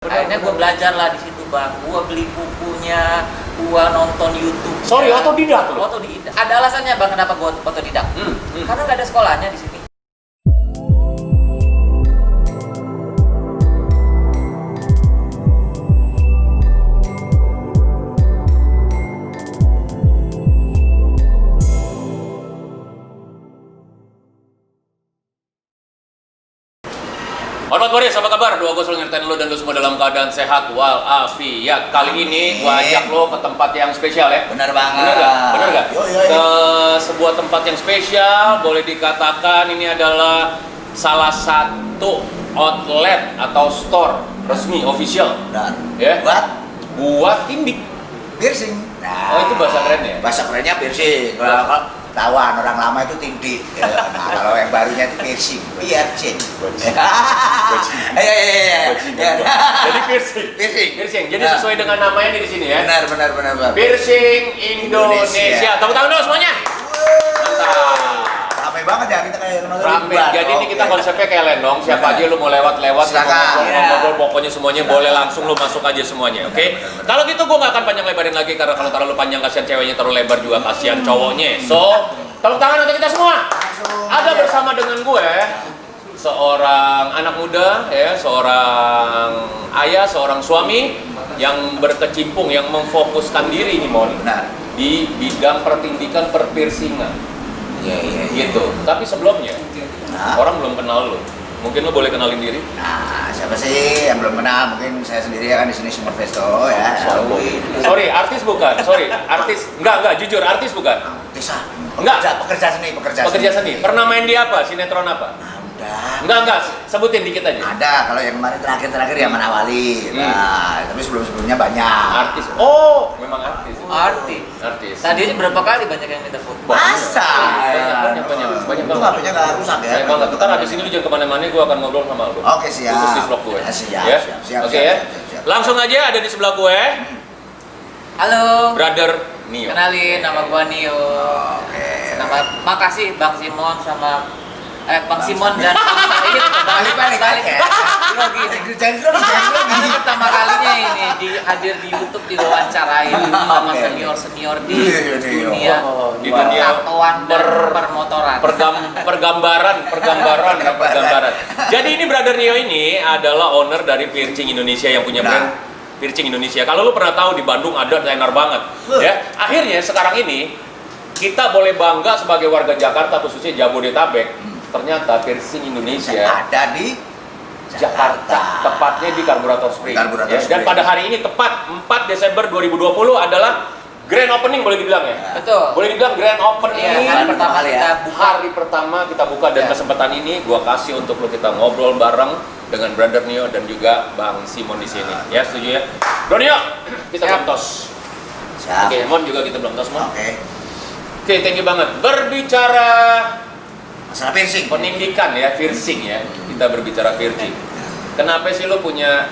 Akhirnya gue belajar lah di situ bang. Gue beli bukunya, gue nonton YouTube. Sorry, otodidak lo? Otodidak. Ada alasannya bang kenapa gue otodidak. Karena nggak ada sekolahnya di sini. Hormat Boris, apa kabar? Doa gue selalu ngertiin lo dan lo semua dalam keadaan sehat walafiat. Kali ini gue ajak lo ke tempat yang spesial ya. Benar banget. Benar gak? Benar gak? Yo. Ke sebuah tempat yang spesial, boleh dikatakan ini adalah salah satu outlet atau store resmi, official. Benar. Ya? Buat tindik. Piercing. Oh, itu bahasa keren ya? Bahasa kerennya piercing. Kalau tawan orang lama itu tindik. Nah, kalau yang barunya itu piercing. Piercing. Jadi piercing. Jadi sesuai dengan namanya di sini ya. Benar. Piercing Indonesia. Tepuk tangan dong semuanya. Mantap. Ramai banget ya kita kayak nonton Rame. liburan. Jadi ini kita Oke. konsepnya kayak lendong. Siapa Benar. aja lu mau lewat-lewat, Silakan. ngobrol, pokoknya semuanya boleh langsung lu masuk aja semuanya. Oke? Benar. Kalau gitu gua nggak akan panjang lebarin lagi karena kalau terlalu panjang kasihan ceweknya, terlalu lebar juga kasihan cowoknya. So, tepuk tangan untuk kita semua. Langsung. Ada bersama dengan gue seorang anak muda ya, seorang ayah, seorang suami yang berkecimpung, yang memfokuskan diri nih Mon Benar. di bidang pertindikan perpiercingan Iya. gitu. Tapi sebelumnya Nah. orang belum kenal lo. Mungkin lo boleh kenalin diri? Nah, siapa sih yang belum kenal? Mungkin saya sendiri kan di sini Sumber Festo ya. Sorry, artis bukan. Sorry, artis. Enggak, jujur artis bukan. Bisa. Enggak. Pekerja seni. Pekerja seni. Pernah main di apa? Sinetron apa? Udah. Enggak, sebutin dikit aja. Ada, kalau yang kemarin terakhir ya Manawali. Nah, tapi sebelumnya banyak. Artis. Oh, memang artis. Artis. Tadi berapa kali banyak yang minta foto? Masa? Banyak Itu banget. HP-nya nggak rusak ya? Banyak banget. Ntar abis ini lu jangan kemana-mana, gue akan ngobrol sama lu. Oke, siap. Khusus di vlog gue. Siap. Oke ya. Langsung aja ada di sebelah gue, Halo. Brother Nio. Kenalin, nama gua Nio. Oke. Makasih Bang Simon sama Bang Simon dan Bang Said. Balik ya. Grogi. Jangan Ini pertama kalinya ini hadir di YouTube diwawancarain sama Oke. senior di Iya. dunia Di dunia tatoan dan permotoran. Pergambaran. Jadi ini Brother Nio ini adalah owner dari Piercing Indonesia yang punya brand Piercing Indonesia. Kalau lu pernah tahu di Bandung ada tenar banget, ya. Akhirnya sekarang ini kita boleh bangga sebagai warga Jakarta khususnya Jabodetabek. Ternyata Piercing Indonesia ada di Jakarta, tepatnya di Karburator Spring. Karburator Ya. Dan Spring. pada hari ini tepat 4 Desember 2020 adalah grand opening, boleh dibilang ya. Betul. Boleh dibilang grand opening. Iya, hari pertama kita buka. Hari pertama kita buka dan Ya. kesempatan ini gua kasih untuk lo kita ngobrol bareng dengan Brother Nio dan juga Bang Simon di sini. Ya, setuju ya? Bro Nio, kita Siap. belum tos. Siap. Oke, Mon juga kita belum tos, Mon. Oke. Oke, thank you banget. Berbicara Masalah piercing. penindikan ya, piercing ya. Kita berbicara piercing. Kenapa sih lo punya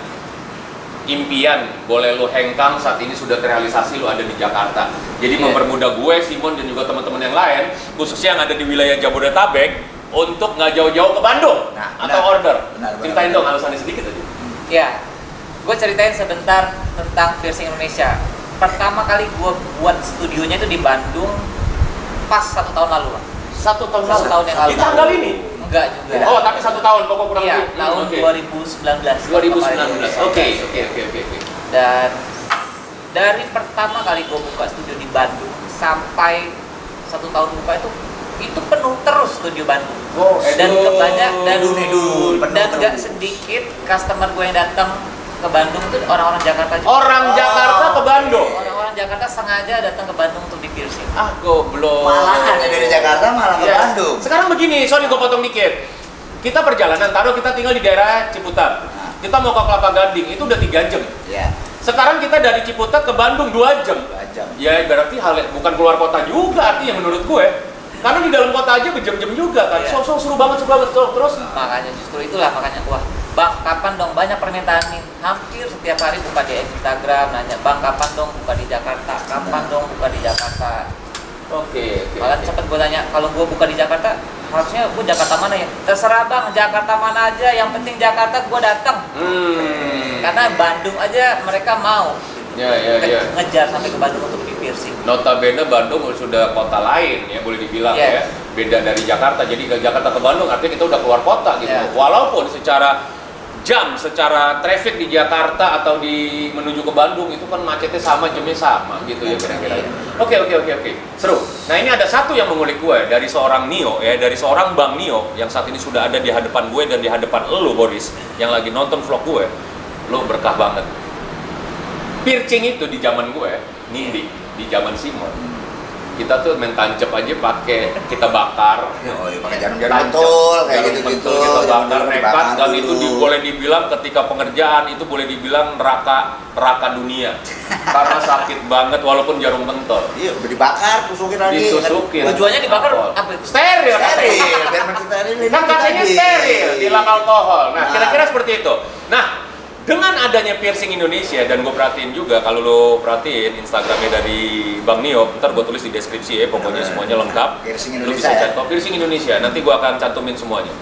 impian boleh lo hengkang saat ini sudah terrealisasi lo ada di Jakarta? Jadi Iya. mempermudah gue, Simon dan juga teman-teman yang lain, khususnya yang ada di wilayah Jabodetabek untuk nggak jauh-jauh ke Bandung Nah, atau benar. order. Benar. Ceritain dong alasannya sedikit aja. Ya, gue ceritain sebentar tentang Piercing Indonesia. Pertama kali gue buat studionya itu di Bandung pas 1 tahun lalu, Pak. 1 tahun Satu tahun yang lalu. Di tanggal ini? Enggak juga. Oh, tapi 1 tahun pokok kurang Iya, lebih. tahun Oke. 2019. 2019. Oke. Dan dari pertama kali gue buka studio di Bandung sampai 1 tahun buka itu penuh terus studio Bandung. Oh, Dan kebanyak dan penuh nggak terus. sedikit customer gue yang datang ke Bandung itu orang-orang Jakarta juga. Orang Jakarta ke Bandung. Orang-orang Jakarta sengaja datang ke Bandung untuk di piercing. Ah, goblok. Malah ada dari Jakarta malah ke Yes. Bandung. Sekarang begini, sorry gue potong dikit. Kita perjalanan, taruh kita tinggal di daerah Ciputat. Kita mau ke Kelapa Gading, itu udah 3 jam. Iya. Sekarang kita dari Ciputat ke Bandung 2 jam. 2 jam. Ya berarti bukan keluar kota juga artinya menurut gue. Karena di dalam kota aja berjam-jam juga kan. Iya. So seru banget terus. Makanya justru itulah wah Bang kapan dong banyak permintaan nih, hampir setiap hari buka di Instagram nanya Bang kapan dong buka di Jakarta, kapan dong buka di Jakarta. Oke. Malah cepet gue tanya kalau gue buka di Jakarta harusnya gue Jakarta mana ya? Terserah bang, Jakarta mana aja, yang penting Jakarta gue datang. Karena Bandung aja mereka mau ngejar sampai ke Bandung untuk di piercing. Notabene Bandung sudah kota lain ya, boleh dibilang ya, beda dari Jakarta. Jadi ke Jakarta ke Bandung artinya kita udah keluar kota gitu. Walaupun secara jam, secara traffic di Jakarta atau di menuju ke Bandung itu kan macetnya sama, jamnya sama gitu ya kira-kira. Oke, seru. Nah ini ada satu yang mengulik gue dari seorang Nio ya, dari seorang Bang Nio yang saat ini sudah ada di hadapan gue dan di hadapan lo Boris yang lagi nonton vlog gue. Lo berkah banget. Piercing itu di zaman gue, di zaman Simon. Kita tuh main tancap aja pakai kita bakar. Oh iya, pakai jarum-jarum betul kayak gitu-gitu. Kita bakar nekat dan itu boleh dibilang ketika pengerjaan itu boleh dibilang neraka dunia. Karena sakit banget walaupun jarum pentol. Iya, udah dibakar, tusukin lagi. Ditusukin. Tujuannya dibakar apa itu? Steril. Biar makin steril. Kan katanya steril, hilang alkohol. Nah, kira-kira seperti itu. Nah, dengan adanya piercing Indonesia, dan gue perhatiin juga kalau lo perhatiin Instagramnya dari Bang Nio, ntar gue tulis di deskripsi ya, pokoknya semuanya lengkap. Piercing Lo Indonesia bisa ya? cari piercing Indonesia, nanti gue akan cantumin semuanya.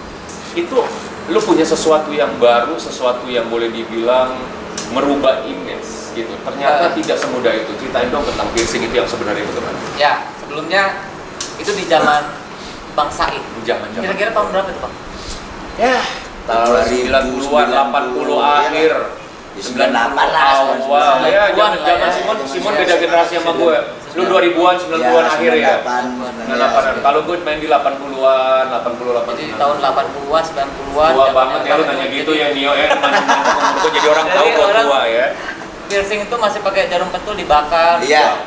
Itu lo punya sesuatu yang baru, sesuatu yang boleh dibilang merubah image gitu. Ternyata tidak semudah itu. Ceritain dong tentang piercing itu yang sebenarnya itu kan? Ya, sebelumnya itu di zaman Bang Said. Zaman-zaman. Kira-kira tahun berapa itu Bang? Ya, tahun 90-an, 80 akhir, 98 lah, awal. Ya, zaman Simon beda generasi sama gue. Lu 2000-an, 90-an akhir ya. 98-an. Kalau gue main di 80-an, 80-an. Jadi tahun 80-an, 90-an. Tua banget ya lu nanya gitu ya Nio ya. Mancing-mancing umur gue jadi orang tahu gue tua ya. Piercing itu masih pakai jarum pentul dibakar. Iya.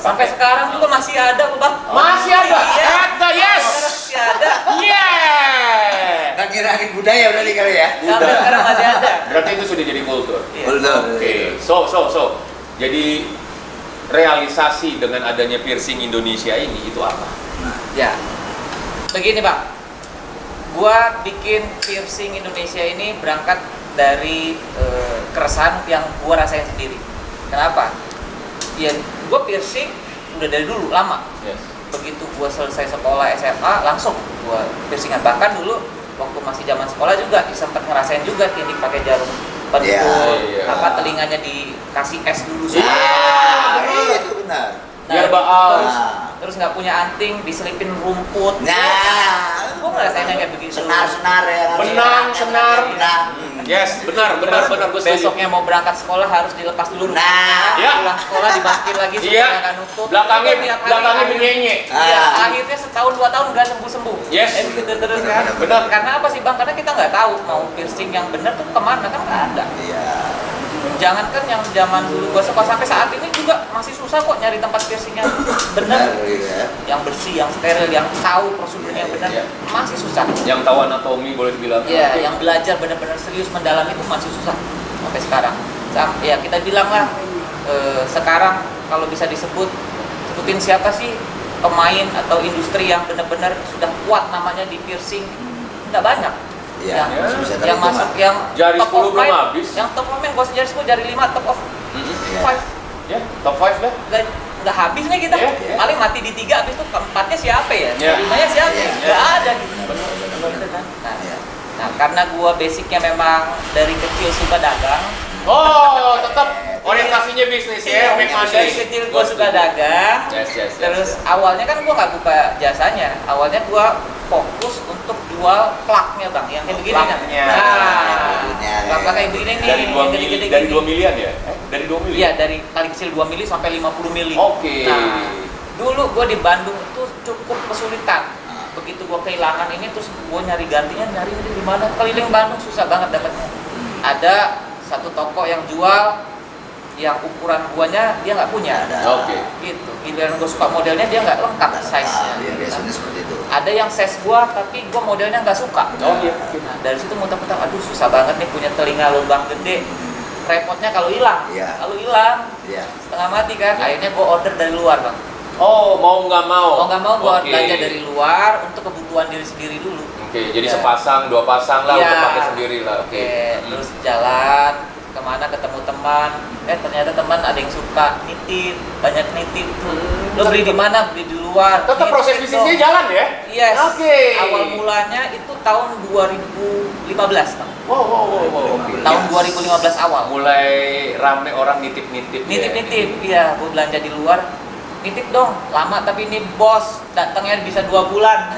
Sampai sekarang juga masih ada, Bang. Masih ada. Iya. Ada, yes. Masih ada. Yeah. Angin budaya berarti kali ya. Sampai sekarang masih ada. Berarti itu sudah jadi kultur. Iya. Oke. So. Jadi realisasi dengan adanya piercing Indonesia ini itu apa? Ya. Begini, Bang. Gua bikin piercing Indonesia ini berangkat dari keresahan yang gua rasain sendiri. Kenapa? Ya, gua piercing udah dari dulu lama. Yes. Begitu gua selesai sekolah SMA langsung gua piercingan. Bahkan dulu waktu masih zaman sekolah juga sempat ngerasain juga tindik pakai jarum pentul. Iya. Apa telinganya dikasih es dulu. Itu benar. Biar baal. Terus nggak punya anting diselipin rumput. Nah, Gua ngerasain yang kayak begitu. senar ya. Benang, senar. Benang. Yes, benar gue setuju. Besoknya mau berangkat sekolah harus dilepas dulu. Nah. Ya. Pulang sekolah dibaskin lagi Iya. supaya nggak nutup. Belakangnya Tiap hari. menyenye. Iya, Ah. akhirnya setahun 2 tahun nggak sembuh. Yes. Gitu terus kan. Benar. Karena apa sih Bang? Karena kita nggak tahu mau piercing yang benar tuh kemana, kan nggak ada. Iya. Jangankan yang zaman dulu gua sekolah, sampai saat ini juga masih susah kok nyari tempat piercing yang benar, ya. yang bersih, yang steril, yang tahu prosedurnya yang benar. Iya. Masih susah. Yang tahu anatomi boleh dibilang. Iya, yang belajar benar-benar serius mendalam itu masih susah sampai sekarang. Ya kita bilang lah sekarang kalau bisa sebutin siapa sih pemain atau industri yang benar-benar sudah kuat namanya di piercing, nggak banyak. Iya, bisa yang masuk yang Jari top 10 of belum 5, habis. yang top of mind, gua jari 10, jari 5 top of 5. Ya, top 5 lah. Nggak habis nih kita. Iya. Paling mati di 3, habis itu keempatnya siapa ya? Iya. Limanya siapa? Iya. Nggak ada gitu. Benar. Nah, karena gua basicnya memang dari kecil suka dagang. Oh, tetap orientasinya bisnis ya, make money. Dari kecil gua suka dagang. Yes. Terus awalnya kan gua nggak buka jasanya. Awalnya gua fokus untuk jual plaknya Bang, yang kayak begini Plaknya. plak kayak begini nih. Dari 2 yang mili, gede-gede dari gini. 2 milian ya? Dari 2 milian? Iya, dari paling kecil 2 mili sampai 50 mili. Oke. Nah, dulu gua di Bandung itu cukup kesulitan. Begitu gua kehilangan ini, terus gua nyari gantinya, nyari di mana? Keliling Bandung susah banget dapatnya. Ada satu toko yang jual yang ukuran guanya dia nggak punya. Oke. Gitu. Giliran gua suka modelnya dia nggak lengkap size-nya. Iya, biasanya seperti itu. Ada yang size gua tapi gua modelnya nggak suka. Oh iya. Nah, dari situ muter-muter, aduh susah banget nih punya telinga lubang gede. Repotnya kalau hilang. Iya. Kalau hilang Iya. setengah mati kan. Akhirnya gua order dari luar, Bang. Oh, mau nggak mau? Mau nggak mau gua Oke. belanja dari luar untuk kebutuhan diri sendiri dulu. Oke, jadi Ya. sepasang, 2 pasang lah Iya. untuk pakai sendiri lah. Oke. Terus jalan kemana ketemu teman, ternyata teman ada yang suka nitip, banyak nitip tuh. Lo beli di mana? Beli di luar. Tetap Nitip proses dong. bisnisnya jalan ya? Yes. Oke. Awal mulanya itu tahun 2015, Bang. Wow. Tahun 2015 awal. Mulai rame orang nitip-nitip. Nitip-nitip, iya. Gue belanja di luar. Nitip dong, lama tapi ini bos datangnya bisa 2 bulan.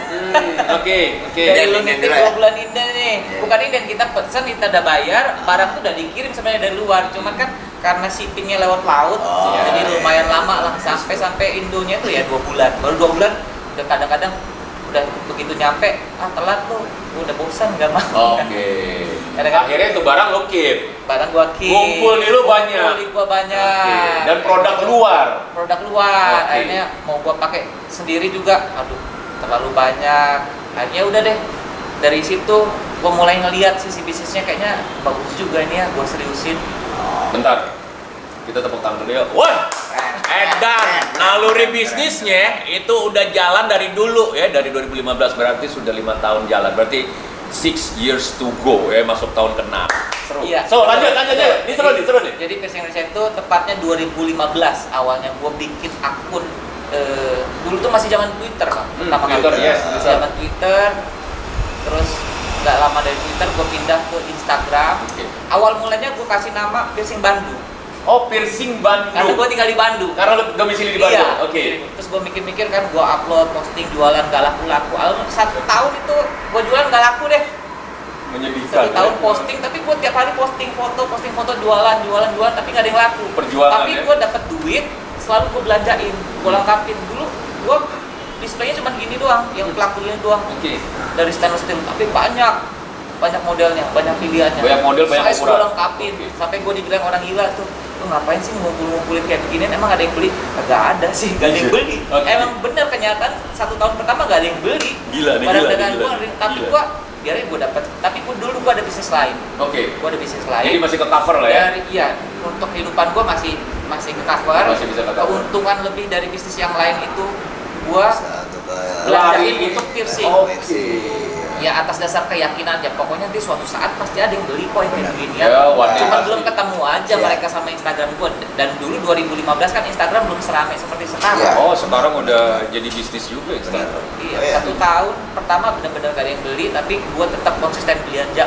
Oke. Jadi lu Inden nitip dulu ya? 2 bulan inden nih. Bukan inden, kita pesen, kita udah bayar, barang tuh udah dikirim sebenarnya dari luar. Cuman kan karena shippingnya lewat laut, jadi lumayan lama lah sampai Indonya tuh ya 2 bulan. Baru 2 bulan udah kadang-kadang udah begitu nyampe, telat tuh, udah bosan gak mau. Oke. Kadang-kadang Akhirnya itu barang lo keep. barang gua keep. Ngumpul di lu banyak. Ngumpul di gua banyak. Oke. Dan produk luar. Produk luar. Oke. Akhirnya mau gua pakai sendiri juga, aduh terlalu banyak. Akhirnya udah deh. Dari situ gua mulai ngeliat sisi bisnisnya kayaknya bagus juga nih ya, gua seriusin. Bentar. Kita tepuk tangan dulu yuk. Wah. Edan, naluri bisnisnya itu udah jalan dari dulu ya, dari 2015 berarti sudah 5 tahun jalan. Berarti 6 years to go ya, masuk tahun ke-6. Seru. Iya. So, lanjut aja. Ini seru nih. Jadi Piercing Indonesia itu tepatnya 2015 awalnya gua bikin akun. Dulu tuh masih zaman Twitter, Bang. Pertama kali. Twitter, yes. Masih zaman Twitter. Terus nggak lama dari Twitter gua pindah ke Instagram. Oke. Awal mulanya gua kasih nama Piercing Bandung. Oh, piercing Bandung. Karena gue tinggal di Bandung. Karena lu domisili di Bandung. Iya. Oke. Terus gue mikir-mikir kan, gue upload, posting, jualan, gak laku-laku. Alhamdulillah 1 tahun itu gue jualan gak laku deh. Menyedihkan. 1 tahun posting, tapi gue tiap hari posting foto, jualan, tapi gak ada yang laku. Perjuangan, tapi ya? gue dapet duit, selalu gue belanjain, gue lengkapin. Dulu gue displaynya cuma gini doang, yang pelaku ini doang. Oke. Dari stainless steel, tapi banyak modelnya, banyak pilihannya. Banyak model, banyak Size ukuran. gue lengkapin, Oke. sampai gue dibilang orang gila tuh, lu ngapain sih ngumpulin kayak beginian, emang ada yang beli? Gak ada sih, gak ada yang beli. Oke. Emang bener kenyataan 1 tahun pertama gak ada yang beli. Gila nih, Barang gila, dagangan gila. gua, tapi Gila. gua biarin gua dapat. Tapi dulu gua ada bisnis lain. Oke. Gua ada bisnis Jadi lain. masih ke cover lah ya. Iya, untuk kehidupan gua masih ke cover. Masih bisa ke cover. Keuntungan lebih dari bisnis yang lain itu gua Satu ke belanjain Lari. untuk piercing. Oke. Ya atas dasar keyakinan ya, pokoknya nanti suatu saat pasti ada yang beli kok yang kayak begini Ya, one day Cuma pasti. belum ketemu aja Iya. mereka sama Instagram gua. Dan dulu 2015 kan Instagram belum seramai seperti sekarang. Iya. Oh, sekarang udah jadi bisnis juga Instagram. Iya, Oh, iya. 1 tahun pertama benar-benar gak ada yang beli, tapi gue tetap konsisten belanja.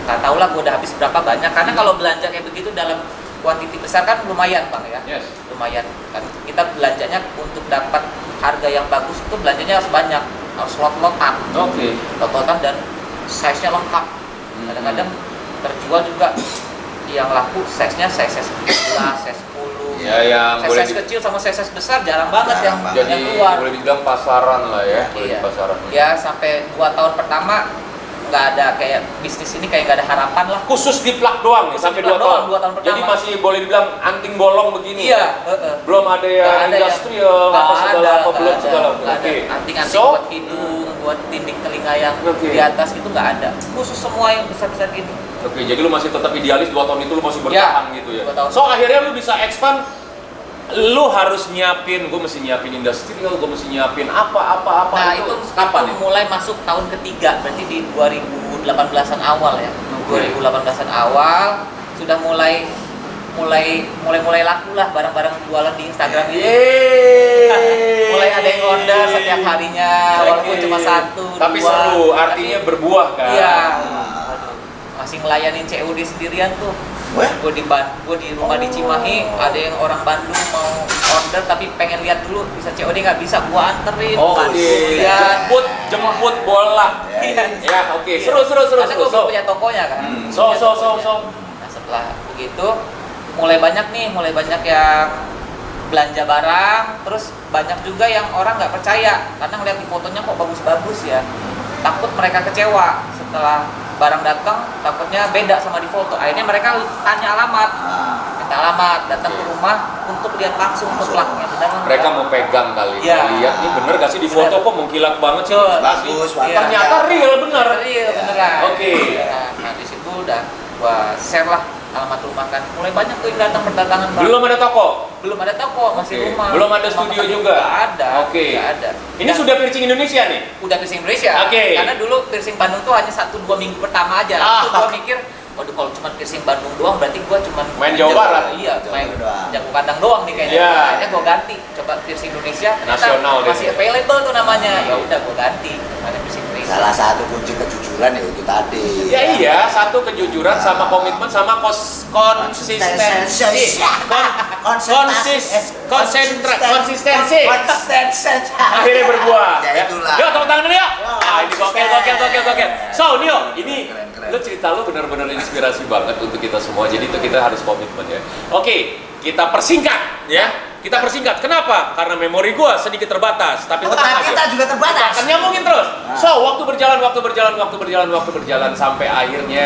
Gak tau lah gue udah habis berapa banyak, karena kalau belanja kayak begitu dalam kuantiti besar kan lumayan Bang ya. Yes. Lumayan kan. Kita belanjanya untuk dapat harga yang bagus itu belanjanya harus banyak, harus lot-lotan. Oke. Lot-lotan dan size-nya lengkap. Kadang-kadang terjual juga yang laku size-nya size 11, size 10. Ya, yang boleh Size kecil sama size besar jarang banget Jarang yang banget. jadi yang keluar. boleh dibilang pasaran lah ya, boleh Iya. di pasaran. Ya sampai 2 tahun pertama nggak ada kayak bisnis ini kayak nggak ada harapan lah. Khusus di plak doang nih Khusus sampai di 2 plak tahun. doang, 2 tahun pertama. Jadi masih boleh dibilang anting bolong begini. Iya, Belum ada yang Nggak ada industrial nggak apa segala ada, apa nggak belum ada, segala. nggak ada. Oke. Anting-anting So, buat hidung, buat dinding telinga yang Oke. di atas itu nggak ada. Khusus semua yang besar-besar gini. oke, jadi lu masih tetap idealis 2 tahun itu lu masih bertahan gitu ya. 2 tahun. So akhirnya lu bisa expand, lu harus nyiapin, gue mesti nyiapin industrial, gue mesti nyiapin apa Nah itu, itu kapan nih? mulai masuk tahun ketiga, berarti di 2018-an awal ya. 2018-an awal sudah mulai laku lah barang-barang jualan di Instagram ini. Yeay. Mulai ada yang order setiap harinya, walaupun Oke. cuma 1, Tapi 2, seru, artinya tapi- berbuah kan? Iya. Aduh, masih ngelayanin COD sendirian tuh. Wah. Gue di rumah di Cimahi, ada yang orang Bandung mau order tapi pengen lihat dulu bisa COD nggak bisa, gua anterin. Oh, Bandung, oke. lihat. Jemput bola. Iya. Ya, oke. Iya. Seru. Karena gue belum punya tokonya kan. So. Punya tokonya. Nah setelah begitu mulai banyak yang belanja barang, terus banyak juga yang orang nggak percaya karena ngeliat di fotonya kok bagus-bagus ya. Takut mereka kecewa setelah barang datang, takutnya beda sama di foto. Akhirnya mereka tanya alamat, minta alamat, datang ke rumah untuk lihat langsung untuk plaknya. Sedangkan Mereka mau pegang kali, Iya. mau lihat nih bener gak sih di foto Bener. kok mengkilat banget sih. Betul. Bagus, Iya. Ternyata real bener. Real beneran. Oke. Nah di situ udah gua share lah alamat rumah kan. Mulai banyak tuh yang datang berdatangan. Bang. Belum ada toko. Belum ada toko, masih Oke. rumah. Belum ada Rumah studio makan juga? Nggak ada. Oke. Nggak ada. Ini Nah, sudah piercing Indonesia nih. udah piercing Indonesia. Oke. Karena dulu piercing Bandung tuh hanya 1-2 minggu pertama aja. Ah. Itu gua mikir waduh kalau cuma piercing Bandung doang berarti gua cuma Main Jawa Barat. Iya, Jawa main Barat doang. jago kandang doang nih kayaknya. Iya. Akhirnya gua ganti, coba piercing Indonesia ternyata Nasional deh. masih available tuh namanya. Ya udah gua ganti, mana piercing Indonesia. Salah satu kunci kejujuran ya itu tadi. Ya iya, satu kejujuran sama komitmen sama konsistensi. Konsistensi. Akhirnya berbuah. Ya itulah. Yuk, tepuk tangan dulu yuk. Wah, Ah, ini gokil. So, Nio, ini Keren. lu cerita lu benar-benar inspirasi banget untuk kita semua. Jadi itu kita harus komitmen ya. Oke, kita persingkat ya. Kita persingkat. Kenapa? Karena memori gua sedikit terbatas, tapi tenang Otak aja. kita juga terbatas. Akan nyambungin terus. So, waktu berjalan sampai akhirnya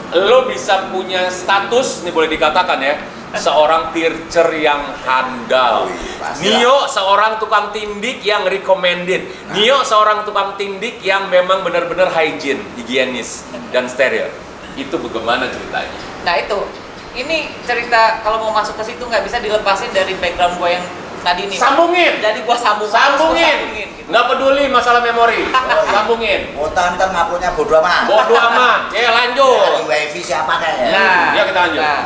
lo bisa punya status, nih boleh dikatakan ya, seorang teacher yang handal. Wih, pastilah. Nio seorang tukang tindik yang recommended. Nio seorang tukang tindik yang memang benar-benar hygiene, higienis dan steril. Itu bagaimana ceritanya? Nah itu, ini cerita kalau mau masuk ke situ nggak bisa dilepasin dari background gue yang tadi nih. Sambungin. Jadi gue Sambungin. gitu. Nggak peduli masalah memori. iya. Sambungin. Kota ntar ngakunya bodo amat. Bodo amat. Ya lanjut. Dari wifi siapa kayak? Nah, Ya, kita lanjut. nah,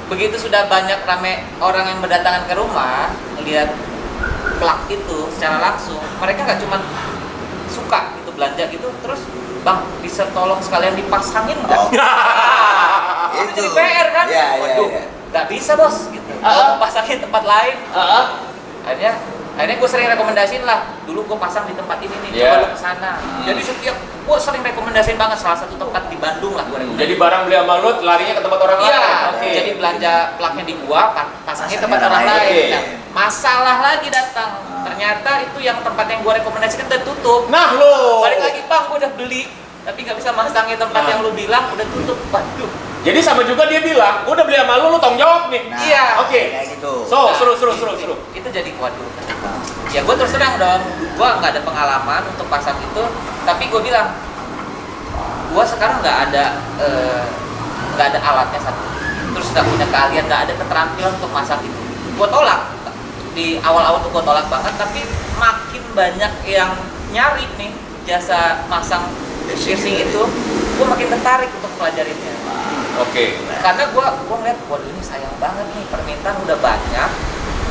begitu sudah banyak rame orang yang berdatangan ke rumah melihat plak itu secara langsung, mereka nggak cuma suka gitu belanja gitu, terus bang bisa tolong sekalian dipasangin nggak? Oh. Itu jadi PR kan? Iya, iya, Waduh, iya. nggak bisa bos gitu. Kalau pasangin tempat lain, akhirnya gue sering rekomendasiin lah. Dulu gue pasang di tempat ini nih, Iya. coba lu kesana. Jadi setiap gue sering rekomendasiin banget salah satu tempat di Bandung lah gue rekomendasiin. Jadi barang beli sama lu larinya ke tempat orang Iya, lain. Oke. jadi belanja plaknya di gua, pasangnya Pasangnya tempat orang orang lain. lain. Nah, masalah lagi datang. Ternyata itu yang tempat yang gua rekomendasikan udah tutup. Nah lo. Balik lagi, Bang, gua udah beli, tapi nggak bisa masangnya tempat Nah. yang lu bilang udah tutup. Waduh. Jadi sama juga dia bilang, gua udah beli sama lu tanggung jawab nih. Nah, Iya. Oke. kayak gitu. So, Nah, seru. Itu jadi waduh. Nah, Ya gua terus terang dong, gua nggak ada pengalaman untuk pasang itu, tapi gua bilang, gua sekarang nggak ada alatnya satu, terus nggak punya keahlian, nggak ada keterampilan untuk masak itu. Gua tolak di awal-awal tuh gua tolak banget, tapi makin banyak yang nyari nih jasa masang piercing itu, gua makin tertarik untuk pelajarinnya. Oke. Karena gua ngeliat, waduh ini sayang banget nih, permintaan udah banyak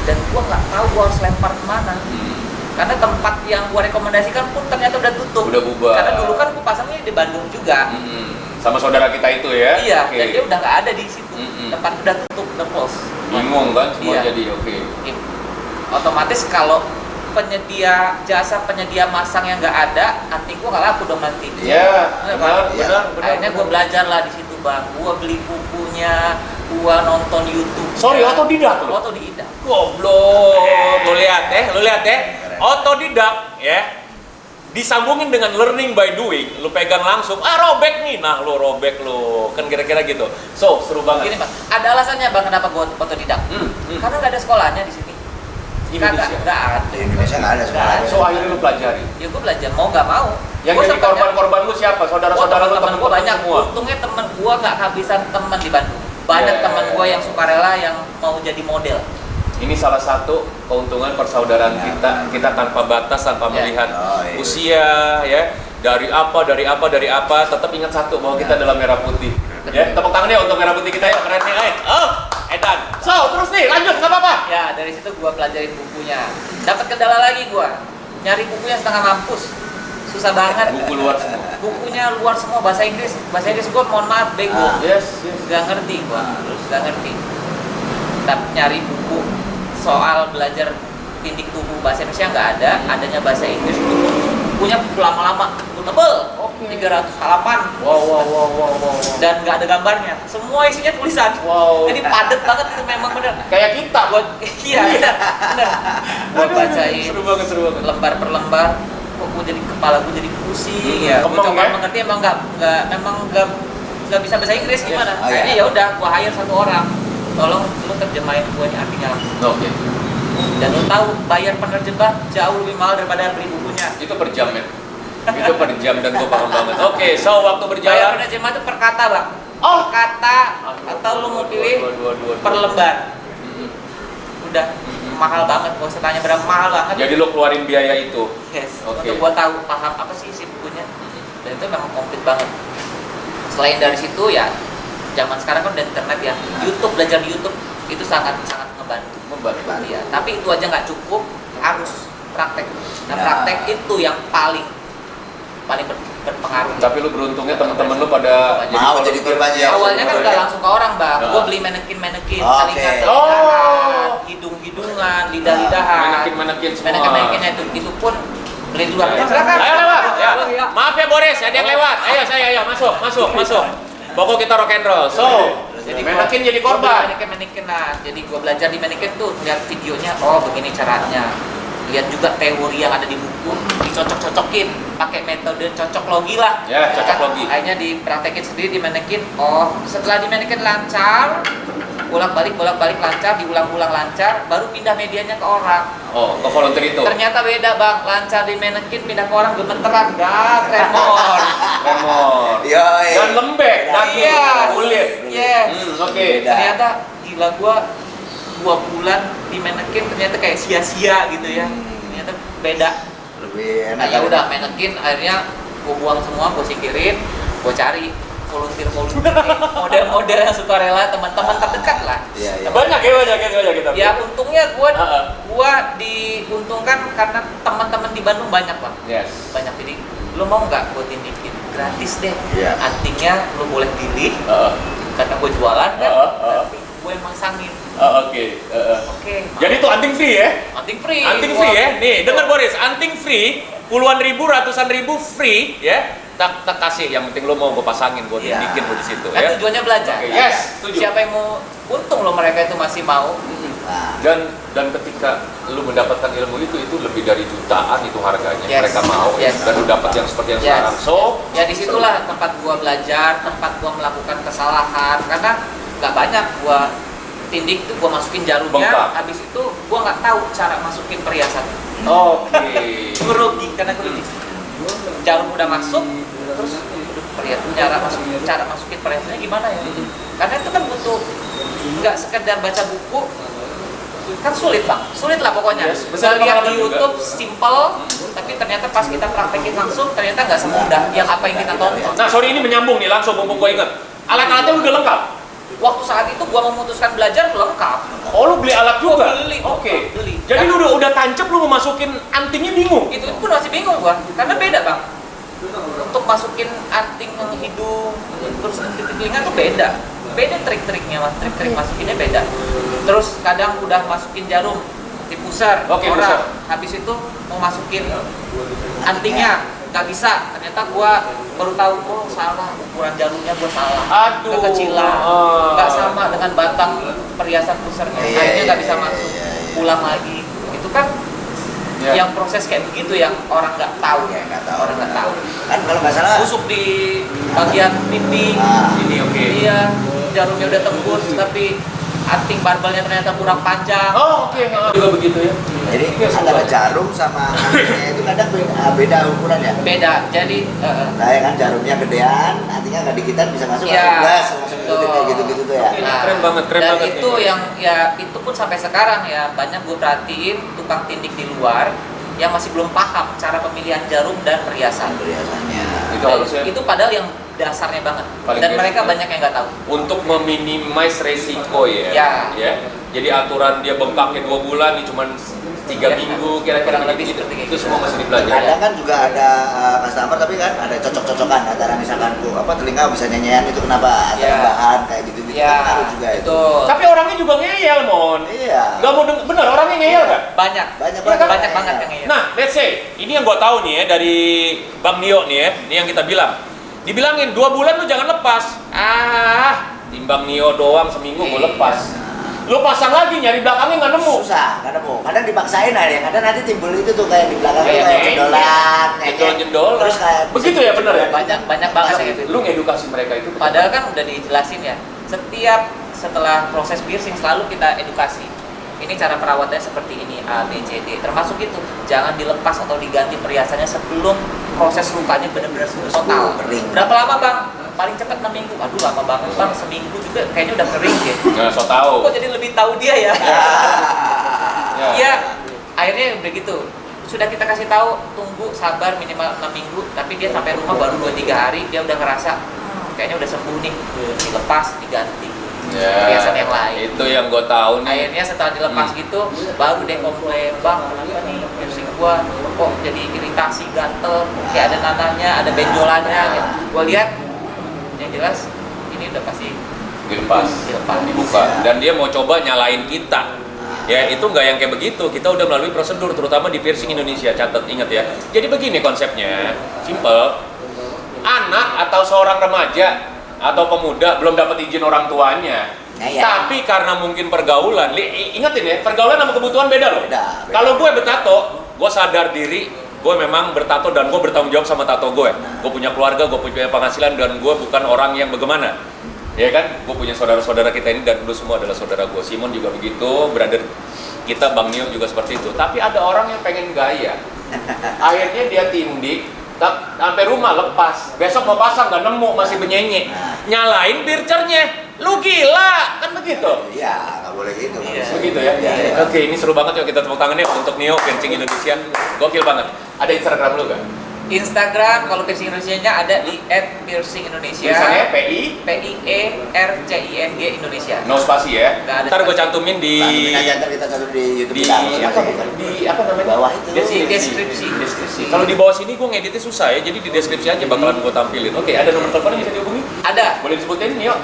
dan gua nggak tahu gua harus lempar kemana. Karena tempat yang gua rekomendasikan pun ternyata udah tutup. Udah bubar. Karena dulu kan gua pasangnya di Bandung juga. Sama saudara kita itu ya. Iya, Oke. dan dia udah nggak ada di situ. Mm-mm. Tempat udah tutup, udah close. Bingung kan semua Iya. jadi oke. Otomatis kalau jasa penyedia masang yang nggak ada, nanti gua nggak laku dong nanti. Iya, Bener benar, kan? benar. Akhirnya gua belajar lah di situ, Bang. Gua beli bukunya, gua nonton YouTube. Sorry, otodidak lo. Otodidak. Goblok. Lu lihat ya. Otodidak ya. Disambungin dengan learning by doing, lu pegang langsung, robek nih. Nah, lu robek lu. Kan kira-kira gitu. So, seru banget. Gini, Bang. Ada alasannya, Bang, kenapa gua otodidak? Karena nggak ada sekolahnya di sini. Indonesia. Nggak ada. di Indonesia nggak ada sekolahnya. So, akhirnya lu pelajari. Ya gua belajar mau nggak mau. Yang Gua jadi sempet korban-korban lu siapa? Saudara-saudara lu, teman gua banyak. semua. Untungnya teman gua nggak kehabisan teman di Bandung. Banyak Yeah. teman gua yang sukarela yang mau jadi model. Ini salah satu keuntungan persaudaraan Ya. kita tanpa batas, tanpa Ya. melihat Oh, iya. usia ya, dari apa, tetap ingat satu bahwa kita adalah merah putih. Ya, tepuk tangan ya untuk merah putih kita ya, keren nih. Edan. So, terus nih, lanjut, nggak apa-apa. Ya, dari situ gua pelajarin bukunya. Dapat kendala lagi gua. Nyari bukunya setengah mampus. Susah banget. Buku luar semua. Bukunya luar semua bahasa Inggris. Bahasa Inggris gua mohon maaf bego. Yes. Gak ngerti gua. Terus gak ngerti. Tapi nyari buku soal belajar tindik tubuh bahasa Indonesia nggak ada, adanya bahasa Inggris itu punya buku lama-lama, buku tebel, 300 halaman. Wow. Dan nggak ada gambarnya, semua isinya tulisan. Wow. Jadi padat banget itu memang bener. Kayak kita. Iya, bener. Gua bacain Seru banget. lembar per lembar, kok gua jadi kepala gua jadi pusing ya. Gua Kemeng, coba ya? mengerti emang nggak bisa bahasa Inggris gimana. Oh, iya. Akhirnya ya udah gua hire satu orang, tolong lu terjemahin gua ini artinya langsung. Oke. Dan lu tahu bayar penerjemah jauh lebih mahal daripada beli bukunya. Itu per jam ya. Itu per jam dan gue paham banget. Oke, so waktu Bayar berjalan. penerjemah itu per kata, Bang. Oh. Per kata atau lu mau pilih Dua. per lembar. Udah mahal banget, gua usah tanya berapa mahal banget. Jadi lo keluarin biaya itu. Yes, Oke. untuk gua tahu paham apa sih isi bukunya. Dan itu memang komplit banget. Selain dari situ ya zaman sekarang kan udah internet ya, YouTube, belajar di YouTube itu sangat ngebantu. Iya, tapi itu aja nggak cukup, harus praktek. Nah, praktek itu yang paling berpengaruh. Tapi lu beruntungnya teman-teman lu pada Mau jadi korbannya. Awalnya kan nggak langsung ke orang, Bang. Nah. Gue beli manekin, Oke. telinga-telingaan, hidung-hidungan, lidah-lidahan. Manekin semua. Manekin-manekinnya itu pun beli di luar. Silakan. Ayo lewat. Ya. Maaf ya Boris, ada yang lewat. Ayo masuk. Pokok kita rock and roll. So, Jadi manekin jadi korban. Manekin. Nah, jadi gue belajar di manekin tuh, lihat videonya, oh begini caranya. Lihat juga teori yang ada di buku, dicocok-cocokin, pakai metode cocok logi lah. Ya, cocok logi. Akhirnya dipraktekin sendiri di manekin. Oh, setelah di manekin lancar, bolak-balik lancar, diulang-ulang lancar, baru pindah medianya ke orang. Oh, ke volunteer itu. Ternyata beda, Bang. Lancar di manekin, pindah ke orang gemeteran, dah tremor. Tremor. Yoi. Dan lembek, daging, Iya. kulit. Yes. Oke. Beda. Ternyata gila gua 2 bulan di manekin ternyata kayak sia-sia gitu ya. Ternyata beda. Lebih enak. Nah, ya udah manekin akhirnya gua buang semua, gua singkirin, gua cari volunteer model-model yang sukarela, teman-teman terdekat lah. Iya. Banyak kita. Ya untungnya Heeh. gua diuntungkan karena teman-teman di Bandung banyak, Bang. Yes. Banyak, jadi lu mau nggak gua tindikin gratis deh. Iya. Antingnya lu boleh pilih Heeh. karena gua jualan kan. Heeh. Tapi gua yang masangin. Oke. Oke. Jadi itu anting free ya? Anting free. Anting free ya? Nih, dengar Boris, anting free, puluhan ribu, ratusan ribu free ya. Tak kasih, yang penting lo mau gue pasangin, gue Iya. tindikin lo di situ Kan ya. tujuannya belajar. Oke, yes, setuju. Siapa yang mau untung lo mereka itu masih mau. Nah, Dan ketika lu mendapatkan ilmu itu lebih dari jutaan itu harganya. Yes. Mereka mau Yes. dan lu dapat yang seperti yang Yes. sekarang. So, Ya disitulah tempat gua belajar, tempat gua melakukan kesalahan karena nggak banyak gua tindik tuh gua masukin jarumnya, Bengkak. habis itu gua nggak tahu cara masukin perhiasan. oke. Merugi karena gua jarum udah masuk, terus cara masukin perhiasannya gimana ya? Karena itu kan butuh nggak sekedar baca buku, kan sulit lah pokoknya. Yes, Bisa betul, lihat pengalaman di YouTube simple, tapi ternyata pas kita praktekin langsung ternyata nggak semudah yang apa yang kita tonton. Nah, sorry ini menyambung nih, langsung mumpung gue inget. Alat-alatnya udah lengkap. Waktu saat itu gua memutuskan belajar lengkap. Oh, lu beli alat juga? Gua beli. Oke. Beli. Jadi Dan lu udah tancap lu mau masukin antingnya bingung. itu pun masih bingung gua, karena beda bang. Untuk masukin anting yang hidung terus ke telinga tuh beda trik-triknya mas, trik-trik masukinnya beda. Terus kadang udah masukin jarum di pusar Oke, orang, pusar. habis itu mau masukin antingnya nggak bisa, ternyata gua baru tahu oh salah, ukuran jarumnya gua salah. Aduh. Kekecilan, nggak sama dengan batang perhiasan pusarnya, Iya, akhirnya nggak iya, bisa iya, masuk, iya, iya. pulang lagi. Itu kan Ya. yang proses kayak begitu yang orang nggak tahu, Ya, nggak tahu. orang nggak tahu. Kan kalau nggak salah. Busuk di bagian pipi, Ah, Ini oke. iya, jarumnya udah tembus tapi anting barbelnya ternyata kurang panjang. Oh, oke. Juga begitu ya. Jadi antara jarum sama antingnya itu kadang beda ukuran ya. Beda, jadi Nah, ya kan jarumnya gedean, antingnya nggak dikitan bisa masuk Iya, langsung gas, langsung betul. ikutin kayak gitu-gitu tuh ya. Oke. Keren banget dan nih. itu yang ya itu pun sampai sekarang ya banyak gue perhatiin tukang tindik di luar yang masih belum paham cara pemilihan jarum dan perhiasan. Perhiasannya. Itu harusnya Itu padahal yang dasarnya banget. Paling Dan basic. mereka banyak yang nggak tahu. untuk meminimais resiko ya. Ya. Jadi aturan dia bengkaknya 2 bulan, ini cuma 3 Ya. minggu kira-kira Kurang lebih gitu. seperti kayak Itu gitu. semua masih dipelajari. Kadang kan juga ada customer tapi kan ada cocok-cocokan antara misalkan telinga bisa nyanyian itu kenapa antara Ya. bahan kayak gitu-gitu Ya, kan ada juga itu. betul. Tapi orangnya juga ngeyel, Mon. Iya. Gak mau bener orangnya ngeyel kan? Banyak. Banyak Iya kan? Banyak banget yang ngeyel. Nah, let's say, ini yang gua tahu nih ya dari Bang Nio nih ya, ini yang kita bilang. Dibilangin 2 bulan lu jangan lepas. Timbang Nio doang seminggu gua Iya. lepas. Lu pasang lagi nyari belakangnya nggak nemu. Susah, kadang dipaksain aja, kadang nanti timbul itu tuh kayak di belakang Kayak kayak ngeyel. jendolan, Jendolan. terus kayak Begitu ya, bener ya? Banyak banget Nah, kayak gitu. lu ngedukasi mereka itu. Padahal kan udah dijelasin ya, setelah proses piercing selalu kita edukasi. Ini cara perawatannya seperti ini, A, B, C, D. Termasuk itu, jangan dilepas atau diganti perhiasannya sebelum proses lukanya benar-benar sembuh total. Kering. Berapa lama bang? Paling cepat 6 minggu. Aduh lama banget bang, seminggu juga kayaknya udah kering deh. Nggak so tahu. Kok jadi lebih tahu dia ya? Ya. Iya, akhirnya udah gitu. Sudah kita kasih tahu, tunggu, sabar minimal 6 minggu, tapi dia sampai rumah baru 2-3 hari, dia udah ngerasa kayaknya udah sembuh nih, dilepas, diganti Ya, perhiasan yang lain. itu yang gue tahu nih. Akhirnya setelah dilepas gitu, baru deh komplain, bang kenapa nih piercing gua kok jadi iritasi, gatel, kayak ada nanahnya, ada benjolannya gitu. Gua lihat, yang jelas ini udah pasti Dilepas, dibuka, dan dia mau coba nyalain kita. Ya itu nggak yang kayak begitu, kita udah melalui prosedur, terutama di piercing Indonesia, catat, ingat ya. Jadi begini konsepnya, simple. Anak atau seorang remaja atau pemuda belum dapat izin orang tuanya, Ya. tapi karena mungkin pergaulan, ingetin ya, pergaulan sama kebutuhan beda loh. Beda. Kalau gue bertato, gue sadar diri, gue memang bertato dan gue bertanggung jawab sama tato gue. Gue punya keluarga, gue punya penghasilan, dan gue bukan orang yang bagaimana. Ya kan, gue punya saudara-saudara kita ini dan lu semua adalah saudara gue. Simon juga begitu, brother kita Bang Nio juga seperti itu. Tapi ada orang yang pengen gaya, akhirnya dia tindik, sampai rumah lepas, besok mau pasang nggak nemu, masih benyenye, nyalain piercernya. Lu gila, kan begitu? Iya, nggak boleh gitu. Iya. Begitu ya? Iya. Oke, ini seru banget, yuk kita tepuk tangan ya untuk Nio Piercing Indonesia. Gokil banget. Ada Instagram lu gak? Instagram kalau piercing Indonesia-nya ada di @piercingindonesia. Tulisannya PI, PIERCING Indonesia. no spasi ya. Nggak ada Ntar gue spasi. cantumin di Tantumin aja, ntar kita cantum di YouTube di kita. apa, di apa namanya? Bawah itu. Deskripsi. Deskripsi. Kalau di bawah sini gue ngeditnya susah ya, jadi di deskripsi aja bakalan gue tampilin. Oke, ada nomor telepon yang bisa dihubungi? Ada. Boleh disebutin, Nio?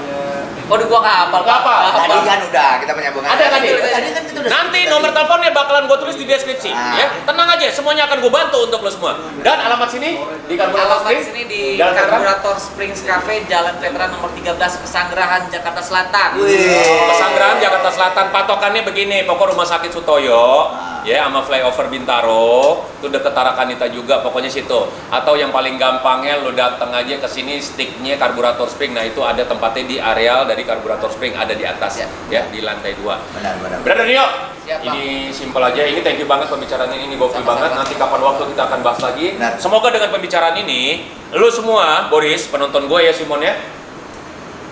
Waduh gua nggak hafal. Nggak hafal. Nggak Tadi kan udah kita menyambung. Ada tadi. Tadi kan kita udah. Nanti sebut nomor tadi. teleponnya bakalan gue tulis di deskripsi, Ah. ya. Tenang aja, semuanya akan gue bantu untuk lo semua. Dan alamat sini di Karburator Alamat Springs, sini di Jalan Veteran. Karburator Springs Cafe, Jalan Veteran nomor 13, Pesanggerahan, Jakarta Selatan. Wih. Pesanggerahan Jakarta Selatan. Patokannya begini, pokok Rumah Sakit Sutoyo, ya, sama flyover Bintaro, itu deket Tarakanita juga, pokoknya situ. Atau yang paling gampangnya lo datang aja ke sini, sticknya Karburator Spring. Nah itu ada tempatnya di areal dari Karburator Spring, ada di atas ya, di lantai 2. Benar. Brother Nio, Siap, Bang. ini simpel aja. Ini thank you banget pembicaraan ini gokil Sama-sama. banget. Nanti kapan waktu kita akan bahas lagi. Benar. Semoga dengan pembicaraan ini, lu semua, Boris, penonton gue ya, Simon ya,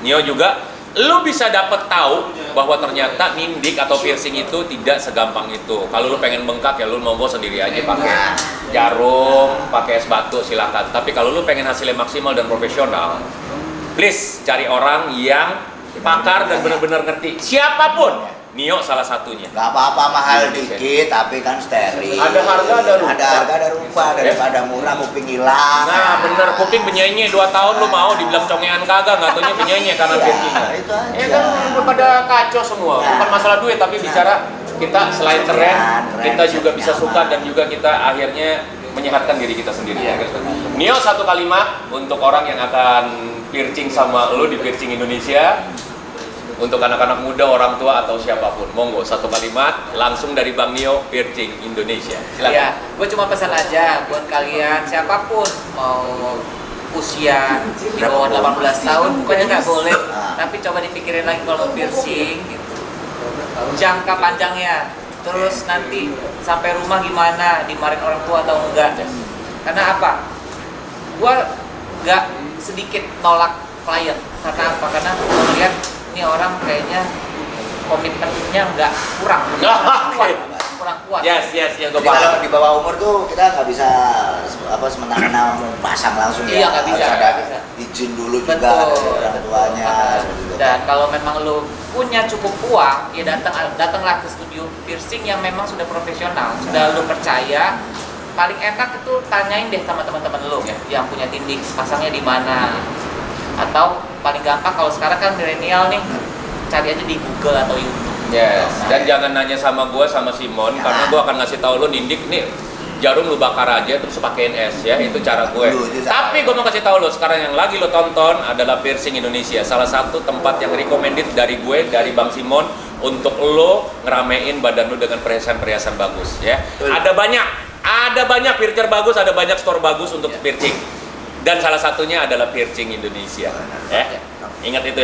Nio juga, lu bisa dapet tahu bahwa ternyata nindik atau piercing itu tidak segampang itu. Kalau lu pengen bengkak ya lu monggo sendiri aja pakai jarum, pakai es batu silakan. Tapi kalau lu pengen hasilnya maksimal dan profesional, please cari orang yang pakar dan benar-benar ngerti. Siapapun, Nio salah satunya. Gak apa-apa mahal dikit, tapi kan steril. Ada harga, ada rupa. Ada harga, ada rupa. Daripada murah kuping hilang. Nah bener, kuping benyenye 2 tahun lu mau dibilang congean kagak, nggak taunya benyenye karena Iya, piercingnya. itu aja. Ya kan udah pada kacau semua, bukan masalah duit tapi bicara kita selain keren, kita juga bisa suka dan juga kita akhirnya menyehatkan diri kita sendiri. Ya, kan? Nio, satu kalimat untuk orang yang akan piercing sama lu di Piercing Indonesia, untuk anak-anak muda, orang tua atau siapapun, monggo satu kalimat langsung dari Bang Nio Piercing Indonesia. Silakan. Ya, gue cuma pesan aja buat kalian siapapun mau usia di bawah 18 tahun, pokoknya nggak boleh. Tapi coba dipikirin lagi kalau piercing gitu. Jangka panjangnya, terus nanti sampai rumah gimana, dimarahin orang tua atau enggak? Karena apa? Gua nggak sedikit nolak klien. Karena apa? Karena gua lihat ini orang kayaknya komitmennya nggak kurang kuat. Yes, gue Jadi kalau di bawah umur tuh kita nggak bisa semena-mena mau pasang langsung ya. Iya, nggak bisa, Harus ada nggak bisa. izin dulu juga Betul. dari orang tuanya. seperti itu. Dan kalau memang lu punya cukup uang, ya datanglah ke studio piercing yang memang sudah profesional, sudah lu percaya. Paling enak itu tanyain deh sama teman-teman lu yang punya tindik, pasangnya di mana. Atau paling gampang kalau sekarang kan milenial nih, cari aja di Google atau YouTube. Yes, dan jangan nanya sama gue sama Simon, karena gue akan ngasih tahu lu nindik nih jarum lu bakar aja terus pakein es ya, itu cara gue. Tapi gue mau kasih tahu lu sekarang yang lagi lu tonton adalah Piercing Indonesia, salah satu tempat yang recommended dari gue, dari Bang Simon untuk lo ngeramein badan lu dengan perhiasan-perhiasan bagus ya. Ada banyak piercer bagus, ada banyak store bagus untuk piercing. Dan salah satunya adalah Piercing Indonesia. Ya. Ingat itu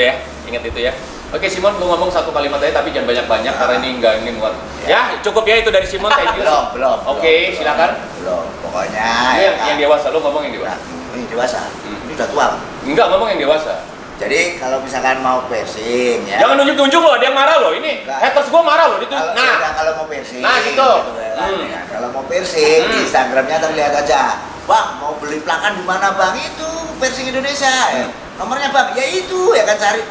ya. Oke Simon, lu ngomong satu kalimat aja tapi jangan banyak-banyak karena ini muat. Ya, cukup ya itu dari Simon, thank you. Belum. Oke, silakan. Belum. Pokoknya Ini ya yang kan. dewasa, lu ngomong yang dewasa. Nah, ini dewasa. Ini udah tua. Bang. Enggak, ngomong yang dewasa. Jadi kalau misalkan mau piercing ya. Jangan nunjuk-nunjuk lo, ada yang marah lo. Ini Enggak. haters gua marah lo. Itu. Kalau, Nah, udah, kalau mau piercing. Nah, gitu. Ya, kan. Kalau mau piercing di Instagramnya terlihat aja. Bang, mau beli plakan di mana bang? Itu Piercing Indonesia. nomornya bang, ya itu ya kan cari.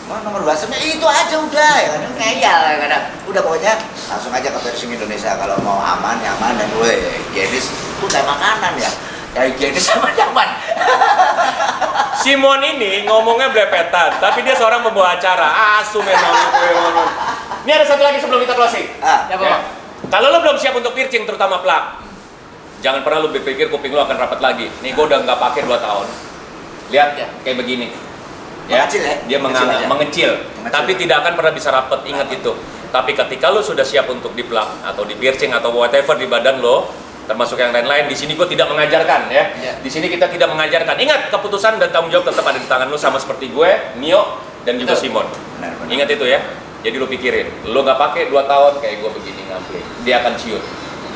Nomor WhatsAppnya itu aja udah ya kan ngeyel ya kan. Udah pokoknya langsung aja ke Piercing Indonesia kalau mau aman, nyaman dan higienis. Udah makanan ya. Ya higienis sama nyaman. Simon ini ngomongnya blepetan, tapi dia seorang pembawa acara. Asu memang. Ini ada satu lagi sebelum kita closing. Ya, Bang. Kalau lo belum siap untuk piercing, terutama plak, jangan pernah lo berpikir kuping lo akan rapat lagi. Nih gue udah nggak pakai 2 tahun. Lihat Ya. kayak begini. Ya, Mengecil ya? dia Mengecil aja. mengecil, tapi tidak akan pernah bisa rapat. Ingat itu. Tapi ketika lo sudah siap untuk di plak atau di piercing atau whatever di badan lo, termasuk yang lain-lain, di sini gue tidak mengajarkan ya. Di sini kita tidak mengajarkan. Ingat, keputusan dan tanggung jawab tetap ada di tangan lo, sama seperti gue, Nio, dan juga Betul. Simon. Benar. Ingat itu ya. Jadi lo pikirin, lo nggak pakai 2 tahun kayak gue begini ngampli, dia akan ciut,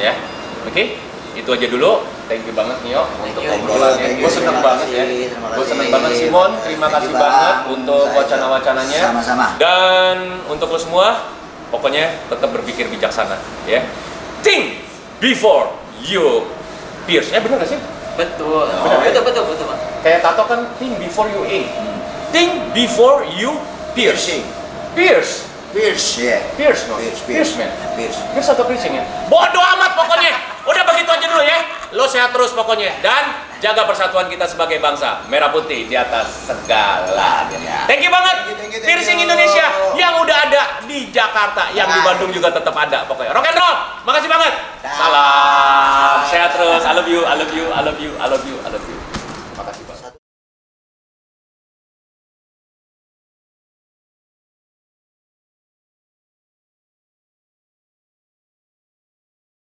ya. Oke, itu aja dulu. Thank you banget Nio untuk you. obrolannya. Thank you. Gue seneng Terima banget ya. kasih, terima Gue kasih. seneng banget Simon. Terima Thank kasih you, Bang. banget untuk Saya wacana-wacananya. sama-sama. Dan untuk lo semua, pokoknya tetap berpikir bijaksana, ya. Think before you pierce. Bener gak sih? Betul. Benar, ya? Betul, Bang. Kayak tato kan think before you ink. Think before you pierce. Pierce. Pierce ya. Pierce, no? Pierce. man. Pierce. Pierce atau piercing ya? Bodoh amat pokoknya. Udah begitu aja dulu ya. Lo sehat terus pokoknya. Dan jaga persatuan kita sebagai bangsa. Merah putih di atas segalanya. Thank you banget. Thank you. Piercing Indonesia yang udah ada di Jakarta. Yang di Bandung juga tetap ada pokoknya. Rock and roll. Makasih banget. Salam. Sehat terus. I love you, I love you, I love you, I love you, I love you.